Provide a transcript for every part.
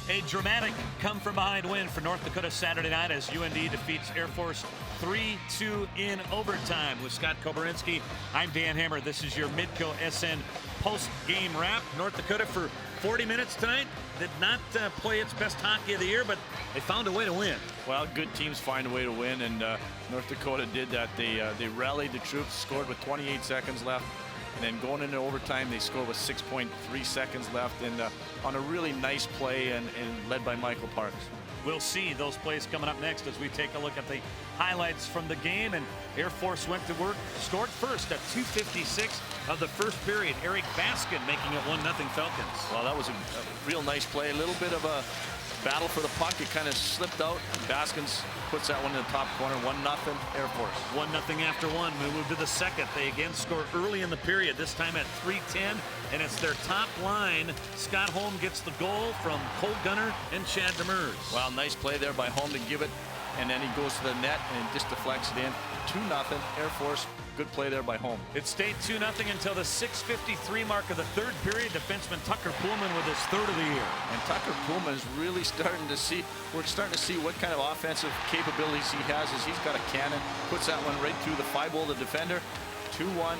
A dramatic come-from-behind win for North Dakota Saturday night as UND defeats Air Force 3-2 in overtime. With Scott Koberinski, I'm Dan Hammer. This is your Midco SN post-game wrap. North Dakota for 40 minutes tonight did not play its best hockey of the year, but they found a way to win. Well, good teams find a way to win, and North Dakota did that. They rallied the troops, scored with 28 seconds left. And then going into overtime, they scored with 6.3 seconds left, and on a really nice play and led by Michael Parks. We'll see those plays coming up next as we take a look at the highlights from the game. And Air Force went to work, scored first at 2:56 of the first period. Eric Baskin making it 1-0 Falcons. Well, that was a real nice play. A little bit of a battle for the puck. It kind of slipped out. Baskins puts that one in the top corner. 1-0 Air Force. 1-0 after one. We move to the second. They again score early in the period, this time at 3:10, and it's their top line. Scott Holm gets the goal from Cole Gunner and Chad Demers. Well, nice play there by Holm to give it, and then he goes to the net and just deflects it in. 2-0 Air Force. Good play there by Holm. It stayed 2-0 until the 6:53 mark of the third period. Defenseman Tucker Pullman with his third of the year. And Tucker Pullman is really starting to see, we're starting to see what kind of offensive capabilities he has as he's got a cannon. Puts that one right through the five-hole of the defender. 2-1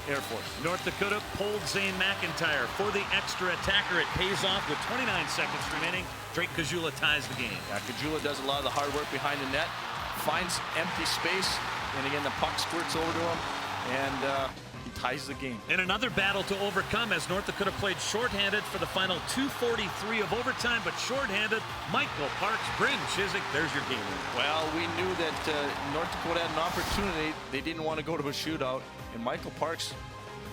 Air Force. North Dakota pulled Zane McIntyre for the extra attacker. It pays off with 29 seconds remaining. Drake Kajula ties the game. Yeah, Kajula does a lot of the hard work behind the net. Finds empty space. And again, the puck squirts over to him, and he ties the game. And another battle to overcome as North Dakota played shorthanded for the final 2:43 of overtime, but shorthanded, Michael Parks, Bryn Chiswick, there's your game. Well, we knew that North Dakota had an opportunity. They didn't want to go to a shootout, and Michael Parks,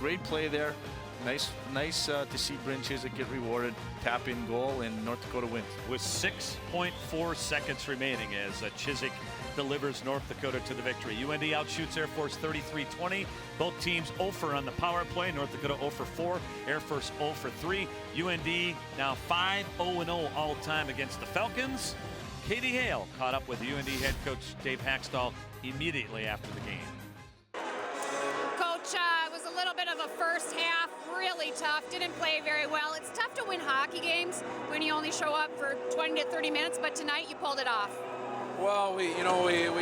great play there. Nice to see Bryn Chiswick get rewarded. Tap-in goal, and North Dakota wins. With 6.4 seconds remaining as Chiswick delivers North Dakota to the victory. UND outshoots Air Force 33-20. Both teams 0 for on the power play. North Dakota 0 for 4. Air Force 0 for 3. UND now 5-0-0 all-time against the Falcons. Katie Hale caught up with UND head coach Dave Hakstol immediately after the game. Coach, it was a little bit of a first half, really tough, didn't play very well. It's tough to win hockey games when you only show up for 20 to 30 minutes, but tonight you pulled it off. Well, we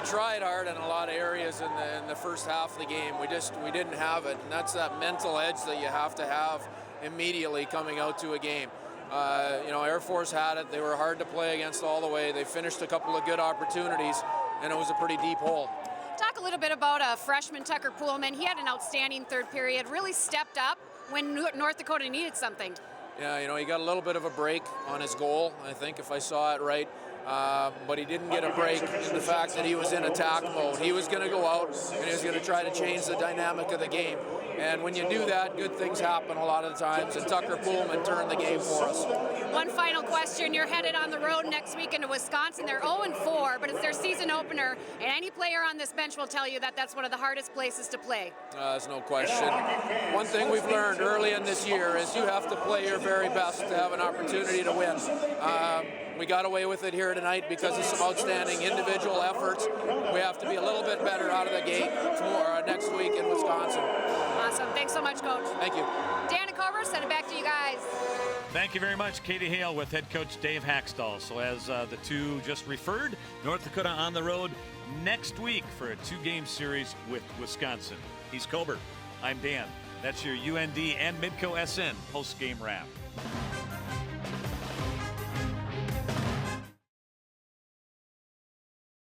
tried hard in a lot of areas in the first half of the game. We didn't have it, and that's that mental edge that you have to have immediately coming out to a game. Air Force had it. They were hard to play against all the way. They finished a couple of good opportunities, and it was a pretty deep hole. Talk a little bit about freshman Tucker Pullman. He had an outstanding third period, really stepped up when North Dakota needed something. Yeah, he got a little bit of a break on his goal, I think, if I saw it right. But he didn't get a break in the fact that he was in attack mode. He was going to go out and he was going to try to change the dynamic of the game. And when you do that, good things happen a lot of the times, and Tucker Pullman turned the game for us. One final question. You're headed on the road next week into Wisconsin. They're 0-4, but it's their season opener, and any player on this bench will tell you that that's one of the hardest places to play. There's no question. One thing we've learned early in this year is you have to play your very best to have an opportunity to win. We got away with it here tonight because of some outstanding individual efforts. We have to be a little bit better out of the gate for next week in Wisconsin. Awesome. Thanks so much, Coach. Thank you. Dan and Cobra, send it back to you guys. Thank you very much, Katie Hale with head coach Dave Hakstol. So as the two just referred, North Dakota on the road next week for a 2-game series with Wisconsin. He's Cobra. I'm Dan. That's your UND and Midco SN post-game wrap.